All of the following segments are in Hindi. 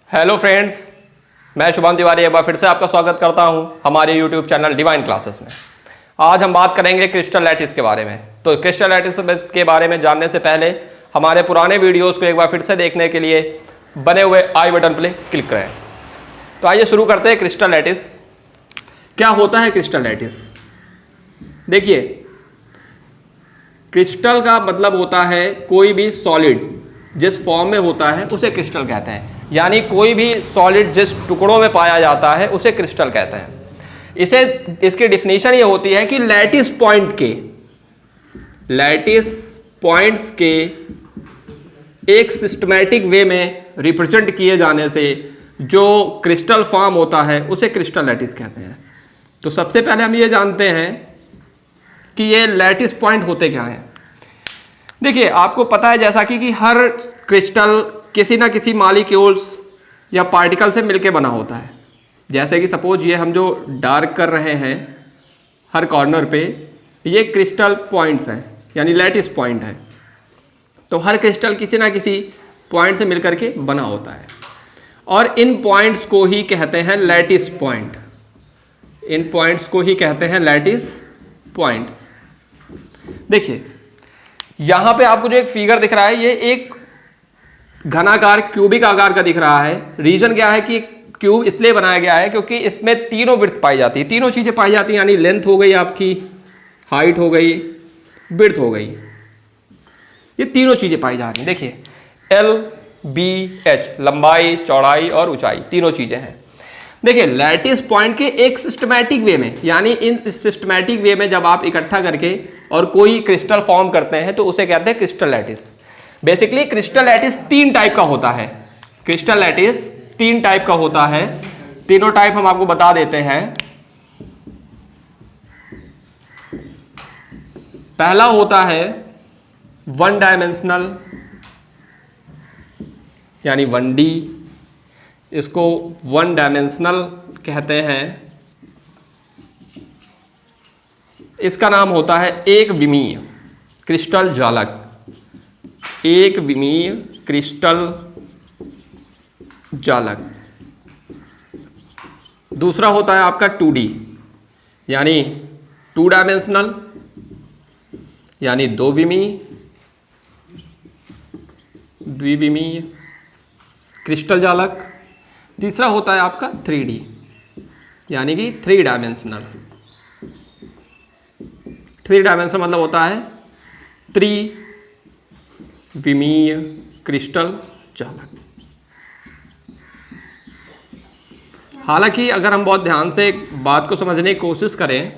हेलो फ्रेंड्स, मैं शुभम तिवारी एक बार फिर से आपका स्वागत करता हूं हमारे यूट्यूब चैनल डिवाइन क्लासेस में। आज हम बात करेंगे क्रिस्टल लैटिस के बारे में। तो क्रिस्टल लैटिस के बारे में जानने से पहले हमारे पुराने वीडियोस को एक बार फिर से देखने के लिए बने हुए आई बटन पर क्लिक करें। तो आइए शुरू करते हैं। क्रिस्टल लैटिस क्या होता है? क्रिस्टल लैटिस देखिए, क्रिस्टल का मतलब होता है कोई भी सॉलिड जिस फॉर्म में होता है उसे क्रिस्टल कहते हैं। यानी कोई भी सॉलिड जिस टुकड़ों में पाया जाता है उसे क्रिस्टल कहते हैं। इसकी डिफिनीशन ये होती है कि लैटिस पॉइंट्स के एक सिस्टमैटिक वे में रिप्रेजेंट किए जाने से जो क्रिस्टल फॉर्म होता है उसे क्रिस्टल लैटिस कहते हैं। तो सबसे पहले हम ये जानते हैं कि ये लैटिस पॉइंट होते क्या हैं। देखिए, आपको पता है जैसा कि हर क्रिस्टल किसी ना किसी मॉलिक्यूल्स या पार्टिकल से मिलके बना होता है। जैसे कि सपोज ये हम जो डार्क कर रहे हैं हर कॉर्नर पे, ये क्रिस्टल पॉइंट्स हैं, यानी लैटिस पॉइंट है। तो हर क्रिस्टल किसी ना किसी पॉइंट से मिलकर के बना होता है और इन पॉइंट्स को ही कहते हैं लैटिस पॉइंट। इन पॉइंट्स को ही कहते हैं लैटिस पॉइंट्स। देखिए, यहां पे आपको जो एक फिगर दिख रहा है, ये एक घनाकार क्यूबिक आकार का दिख रहा है। रीजन क्या है कि क्यूब इसलिए बनाया गया है क्योंकि इसमें तीनों विड्थ पाई जाती है, तीनों चीजें पाई जाती हैं। यानी लेंथ हो गई आपकी, हाइट हो गई, विड्थ हो गई, ये तीनों चीजें पाई जा रही हैं। देखिए, LBH लंबाई, चौड़ाई और ऊंचाई, तीनों चीजें हैं। देखिए, लैटिस पॉइंट के एक सिस्टमैटिक वे में, यानी इन सिस्टमैटिक वे में जब आप इकट्ठा करके और कोई क्रिस्टल फॉर्म करते हैं तो उसे कहते हैं crystal lattice. Basically crystal lattice तीन टाइप का होता है। क्रिस्टल लैटिस तीन टाइप का होता है। तीनों टाइप हम आपको बता देते हैं। पहला होता है वन डायमेंशनल, यानी 1D, इसको वन डायमेंशनल कहते हैं। इसका नाम होता है एक विमीय क्रिस्टल जालक। एक विमीय क्रिस्टल जालक। दूसरा होता है आपका 2D, यानी 2 डायमेंशनल, यानी दो विमीय, द्विविमीय क्रिस्टल जालक। तीसरा होता है आपका 3D, यानी कि 3 डायमेंशनल। 3 डायमेंशनल मतलब होता है त्रिविमीय क्रिस्टल जालक। हालांकि अगर हम बहुत ध्यान से बात को समझने की कोशिश करें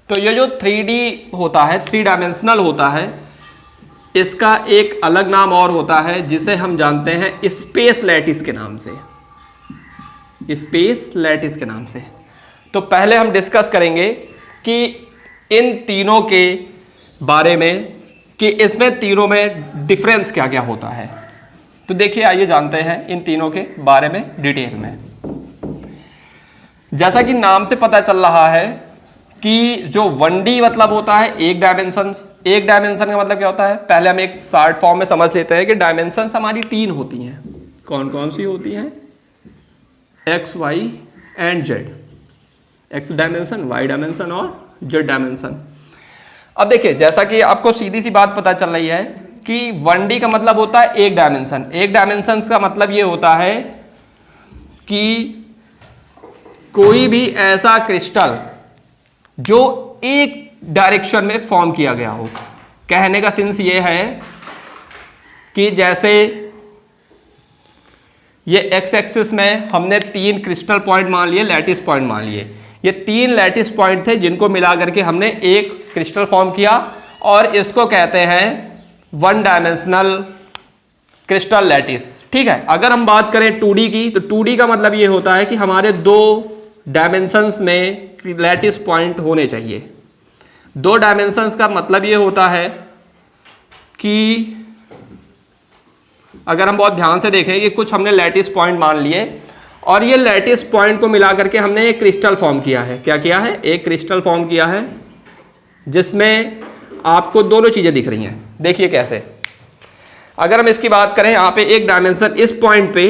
तो ये जो 3D होता है, 3 डायमेंशनल होता है, इसका एक अलग नाम और होता है जिसे हम जानते हैं स्पेस लैटिस के नाम से। स्पेस लैटिस के नाम से। तो पहले हम डिस्कस करेंगे कि इन तीनों के बारे में कि इसमें तीनों में डिफरेंस क्या क्या होता है। तो देखिए, आइए जानते हैं इन तीनों के बारे में डिटेल में। जैसा कि नाम से पता चल रहा है कि जो 1D मतलब होता है एक डायमेंशन। एक डायमेंशन का मतलब क्या होता है? पहले हम एक शॉर्ट फॉर्म में समझ लेते हैं कि डायमेंशंस हमारी 3 होती हैं। कौन कौन सी होती हैं? X, Y and Z। X dimension, Y dimension और Z डायमेंशन। अब देखिए, जैसा कि आपको सीधी सी बात पता चल रही है कि 1D का मतलब होता है एक डायमेंशन। एक डायमेंशन का मतलब ये होता है कि कोई भी ऐसा क्रिस्टल जो एक डायरेक्शन में फॉर्म किया गया हो। कहने का सेंस ये है कि जैसे ये एक्स एक्सिस में हमने 3 क्रिस्टल पॉइंट मान लिए, लैटिस पॉइंट मान लिए। ये 3 लैटिस पॉइंट थे जिनको मिला करके हमने एक क्रिस्टल फॉर्म किया और इसको कहते हैं वन डायमेंशनल क्रिस्टल लैटिस। ठीक है। अगर हम बात करें 2D की, तो 2D का मतलब ये होता है कि हमारे 2 डायमेंशंस में लैटिस पॉइंट होने चाहिए। 2 डायमेंशंस का मतलब ये होता है कि अगर हम बहुत ध्यान से देखें कि कुछ हमने लैटिस पॉइंट मान लिए और ये लैटिस पॉइंट को मिला करके हमने एक क्रिस्टल फॉर्म किया है। क्या किया है? एक क्रिस्टल फॉर्म किया है जिसमें आपको दोनों चीज़ें दिख रही हैं। देखिए कैसे। अगर हम इसकी बात करें, यहाँ पे एक डायमेंशन इस पॉइंट पे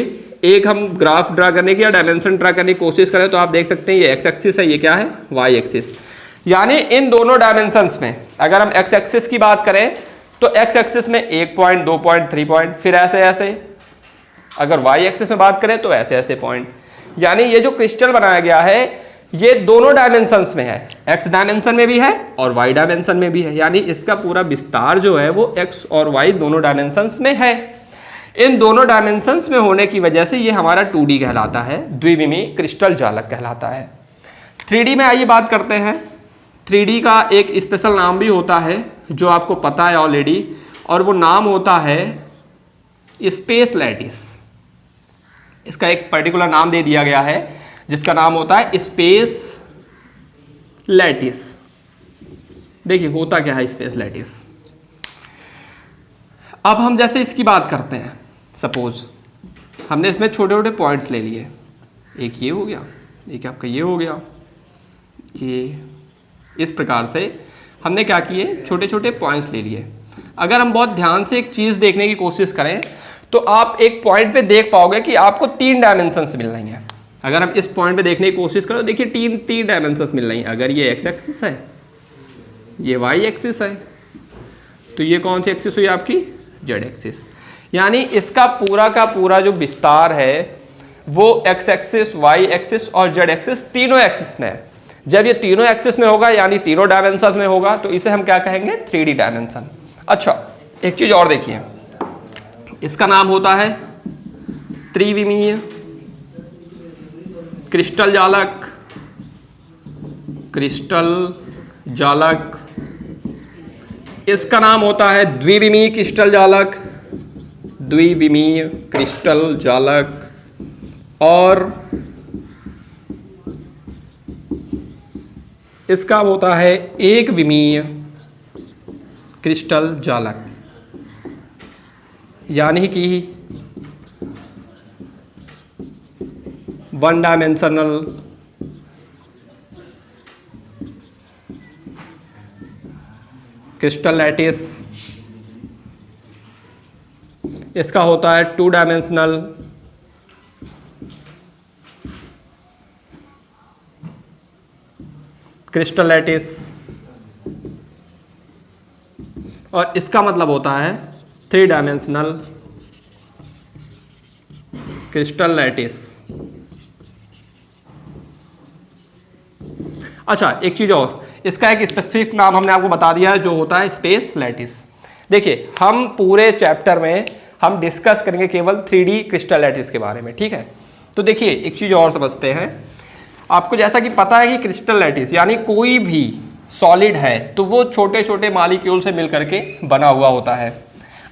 एक हम ग्राफ ड्रा करने की या डायमेंशन ड्रा करने की कोशिश करें तो आप देख सकते हैं ये एक्स एक्सिस है, ये क्या है, वाई एक्सिस। यानी इन दोनों डायमेंशंस में अगर हम एक्स एक्सिस की बात करें तो एक्स एक्सिस में 1 पॉइंट, 2 पॉइंट, 3 पॉइंट, फिर ऐसे ऐसे। अगर वाई एक्सिस में बात करें तो ऐसे ऐसे पॉइंट। यानी ये जो क्रिस्टल बनाया गया है ये दोनों डायमेंशंस में है, एक्स डायमेंशन में भी है और वाई डायमेंशन में भी है। यानी इसका पूरा विस्तार जो है वो एक्स और वाई दोनों डायमेंशंस में है। इन दोनों डायमेंशंस में होने की वजह से ये हमारा 2D कहलाता है, द्विविमीय क्रिस्टल जालक कहलाता है। 3D में आइए बात करते हैं। 3D का एक स्पेशल नाम भी होता है जो आपको पता है ऑलरेडी, और वो नाम होता है स्पेस लैटिस। इसका एक पर्टिकुलर नाम दे दिया गया है जिसका नाम होता है स्पेस लैटिस। देखिए होता क्या है स्पेस लैटिस। अब हम जैसे इसकी बात करते हैं, सपोज हमने इसमें छोटे छोटे पॉइंट्स ले लिए, एक ये हो गया, एक आपका ये हो गया, ये इस प्रकार से हमने क्या किए, छोटे छोटे पॉइंट्स ले लिए। अगर हम बहुत ध्यान से एक चीज़ देखने की कोशिश करें तो आप एक पॉइंट पे देख पाओगे कि आपको 3 डायमेंशंस मिल रही हैं। अगर हम इस पॉइंट पे देखने की कोशिश करें तो देखिए 3 डायमेंशंस मिल रही हैं। अगर ये एक्स एक्सिस है, ये वाई एक्सिस है, तो ये कौन सी एक्सिस हुई आपकी, जेड एक्सिस। यानी इसका पूरा का पूरा जो विस्तार है वो एक्स एक्सिस, वाई एक्सिस और जेड एक्सिस तीनों एक्सिस में है। जब ये तीनों एक्सिस में होगा यानी तीनों डायमेंशन में होगा तो इसे हम क्या कहेंगे, 3D डायमेंशन। अच्छा एक चीज और देखिए, इसका नाम होता है त्रिविमीय क्रिस्टल जालक। क्रिस्टल जालक। इसका नाम होता है द्विविमीय क्रिस्टल जालक। द्विविमीय क्रिस्टल जालक। और इसका होता है एक विमीय क्रिस्टल जालक। यानी कि 1 डायमेंशनल क्रिस्टल लैटिस। इसका होता है 2 डायमेंशनल क्रिस्टल लैटिस। और इसका मतलब होता है 3 डायमेंशनल क्रिस्टल लैटिस। अच्छा एक चीज और, इसका एक स्पेसिफिक नाम हमने आपको बता दिया है जो होता है स्पेस लैटिस। देखिए हम पूरे चैप्टर में हम डिस्कस करेंगे केवल 3D क्रिस्टल लैटिस के बारे में, ठीक है। तो देखिए एक चीज और समझते हैं। आपको जैसा कि पता है कि क्रिस्टल लैटिस यानी कोई भी सॉलिड है तो वो छोटे छोटे मॉलिक्यूल से मिलकर के बना हुआ होता है।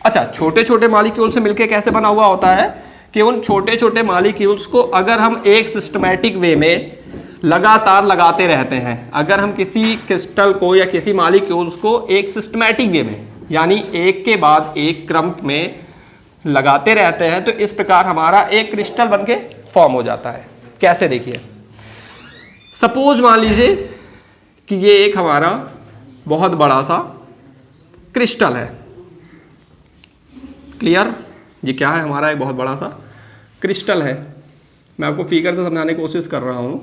अच्छा छोटे छोटे मॉलिक्यूल से मिलकर कैसे बना हुआ होता है कि उन छोटे छोटे मॉलिक्यूल्स को अगर हम एक सिस्टमैटिक वे में लगातार लगाते रहते हैं, अगर हम किसी क्रिस्टल को या किसी मॉलिक्यूल्स को एक सिस्टमैटिक वे में यानी एक के बाद एक क्रम में लगाते रहते हैं तो इस प्रकार हमारा एक क्रिस्टल बनके फॉर्म हो जाता है। कैसे, देखिए सपोज मान लीजिए कि ये एक हमारा बहुत बड़ा सा क्रिस्टल है। क्लियर, ये क्या है, हमारा एक बहुत बड़ा सा क्रिस्टल है। मैं आपको फिगर से समझाने की कोशिश कर रहा हूं।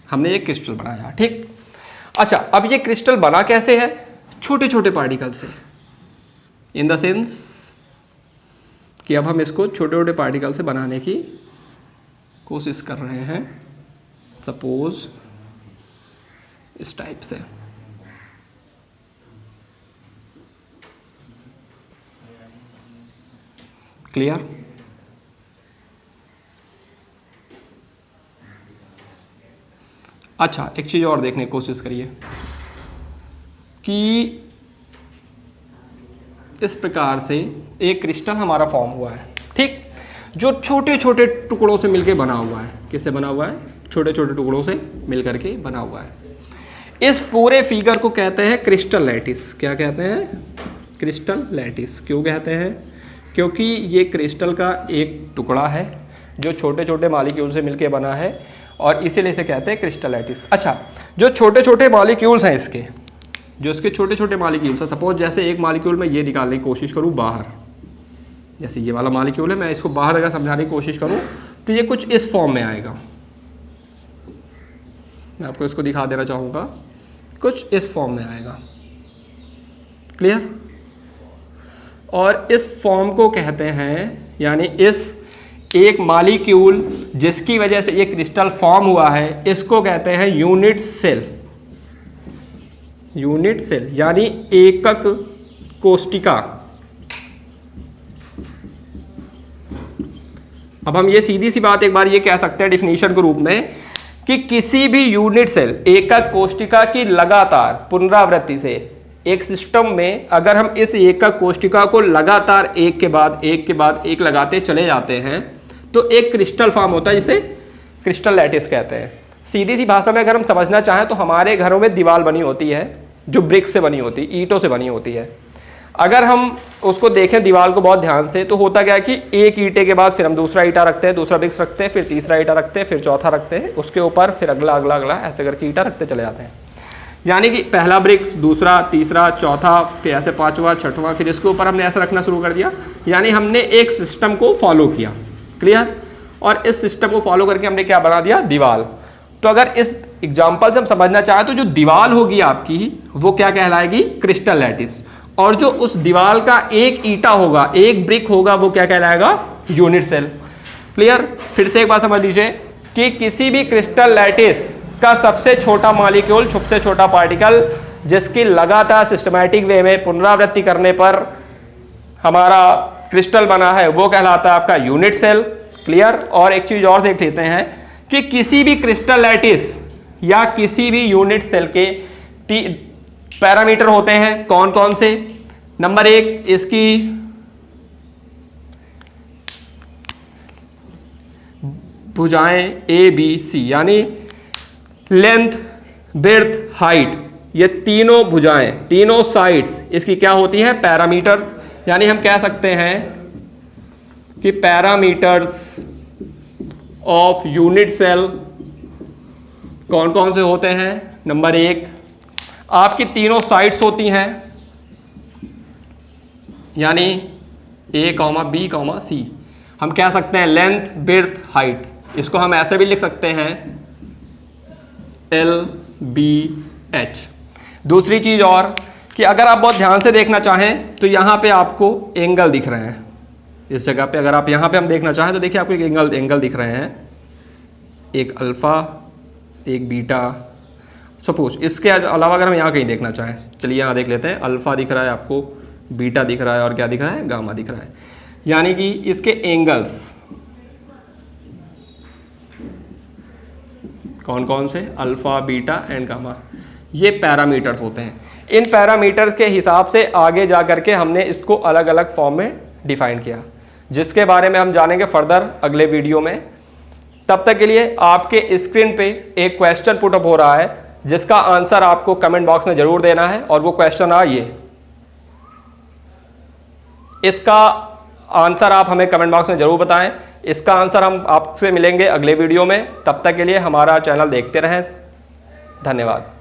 हमने एक क्रिस्टल बनाया, ठीक। अच्छा अब ये क्रिस्टल बना कैसे है, छोटे छोटे पार्टिकल से, इन द सेंस कि अब हम इसको छोटे छोटे पार्टिकल से बनाने की कोशिश कर रहे हैं। सपोज इस टाइप से। क्लियर। अच्छा एक चीज और देखने की कोशिश करिए कि इस प्रकार से एक क्रिस्टल हमारा फॉर्म हुआ है, ठीक, जो छोटे छोटे टुकड़ों से मिलकर बना हुआ है। किससे बना हुआ है, छोटे छोटे टुकड़ों से मिलकर के बना हुआ है। इस पूरे फिगर को कहते हैं क्रिस्टल लैटिस। क्या कहते हैं, क्रिस्टल लैटिस। क्यों कहते हैं, क्योंकि ये क्रिस्टल का एक टुकड़ा है जो छोटे छोटे मॉलिक्यूल से मिलकर बना है और इसीलिए इसे कहते हैं क्रिस्टल लैटिस। अच्छा जो छोटे छोटे मॉलिक्यूल्स हैं इसके, जो इसके छोटे छोटे मालिक्यूल्स है, सपोज जैसे एक मालिक्यूल में ये निकालने की कोशिश करूँ बाहर, जैसे ये वाला मालिक्यूल है, मैं इसको बाहर अगर समझाने की कोशिश करूँ तो ये कुछ इस फॉर्म में आएगा। मैं आपको इसको दिखा देना चाहूँगा, कुछ इस फॉर्म में आएगा। क्लियर? और इस फॉर्म को कहते हैं, यानी इस एक मालिक्यूल जिसकी वजह से ये क्रिस्टल फॉर्म हुआ है, इसको कहते हैं यूनिट सेल। यूनिट सेल यानी एकक कोशिका। अब हम ये सीधी सी बात एक बार ये कह सकते हैं डिफिनीशन के रूप में कि किसी भी यूनिट सेल, एकक कोशिका की लगातार पुनरावृत्ति से एक सिस्टम में अगर हम इस एकक कोशिका को लगातार एक के बाद एक के बाद एक लगाते चले जाते हैं तो एक क्रिस्टल फॉर्म होता है, जिसे क्रिस्टल लैटिस कहते हैं। सीधी सी भाषा में अगर हम समझना चाहें तो हमारे घरों में दीवार बनी होती है जो ब्रिक्स से बनी होती है, ईंटों से बनी होती है। अगर हम उसको देखें दीवार को बहुत ध्यान से तो होता क्या है कि एक ईंटे के बाद फिर हम दूसरा ईंटा रखते हैं, दूसरा ब्रिक्स रखते हैं, फिर तीसरा ईंटा रखते हैं, फिर चौथा रखते हैं, उसके ऊपर फिर अगला अगला अगला ऐसे करके ईंटा रखते चले जाते हैं। यानी कि पहला ब्रिक्स, दूसरा, तीसरा, चौथा, फिर ऐसे पांचवा, छठवां, फिर इसके ऊपर हमने ऐसा रखना शुरू कर दिया। यानी हमने एक सिस्टम को फॉलो किया। क्लियर? और इस सिस्टम को फॉलो करके हमने क्या बना दिया? दीवार। तो अगर इस एग्जाम्पल से हम समझना चाहें तो जो दीवार होगी आपकी वो क्या कहलाएगी? Crystal lattice. और जो उस दीवार का एक ईंटा होगा, एक ब्रिक होगा, वो क्या कहलाएगा? Unit cell. क्लियर? फिर से एक बात समझ लीजिए कि किसी भी क्रिस्टल लैटिस का सबसे छोटा मॉलिक्यूल, सबसे छोटा पार्टिकल जिसकी लगातार सिस्टमैटिक वे में पुनरावृत्ति करने पर हमारा क्रिस्टल बना है वो कहलाता है आपका यूनिट सेल। क्लियर? और एक चीज और देख लेते हैं कि किसी भी क्रिस्टल लैटिस या किसी भी यूनिट सेल के पैरामीटर होते हैं। कौन कौन से? नंबर एक, इसकी भुजाएं ए बी सी, यानी लेंथ, विड्थ, हाइट, ये तीनों भुजाएं, तीनों साइड्स इसकी क्या होती हैं? पैरामीटर्स। यानी हम कह सकते हैं कि पैरामीटर्स ऑफ यूनिट सेल कौन कौन से होते हैं? नंबर एक, आपकी तीनों साइड्स होती हैं, यानी ए कॉमा बी कॉमा सी। हम कह सकते हैं लेंथ, विड्थ, हाइट। इसको हम ऐसे भी लिख सकते हैं एल बी एच। दूसरी चीज और कि अगर आप बहुत ध्यान से देखना चाहें तो यहां पे आपको एंगल दिख रहे हैं। इस जगह पे अगर आप यहां पे हम देखना चाहें तो देखिए आपको एक एंगल दिख रहे हैं, एक अल्फा, एक बीटा। सपोज इसके अलावा अगर हम यहाँ कहीं देखना चाहें, चलिए यहाँ देख लेते हैं, अल्फा दिख रहा है आपको, बीटा दिख रहा है और क्या दिख रहा है? गामा दिख रहा है। यानी कि इसके एंगल्स कौन कौन से? Alpha, beta and gamma. ये पैरामीटर्स होते हैं। इन पैरामीटर्स के हिसाब से आगे जा करके हमने इसको अलग अलग फॉर्म में डिफाइन किया, जिसके बारे में हम जानेंगे फर्दर अगले वीडियो में। तब तक के लिए आपके स्क्रीन पे एक क्वेश्चन पुट अप हो रहा है जिसका आंसर आपको कमेंट बॉक्स में जरूर देना है। और वो क्वेश्चन आ ये, इसका आंसर आप हमें कमेंट बॉक्स में जरूर बताएं। इसका आंसर हम आपसे मिलेंगे अगले वीडियो में। तब तक के लिए हमारा चैनल देखते रहें। धन्यवाद।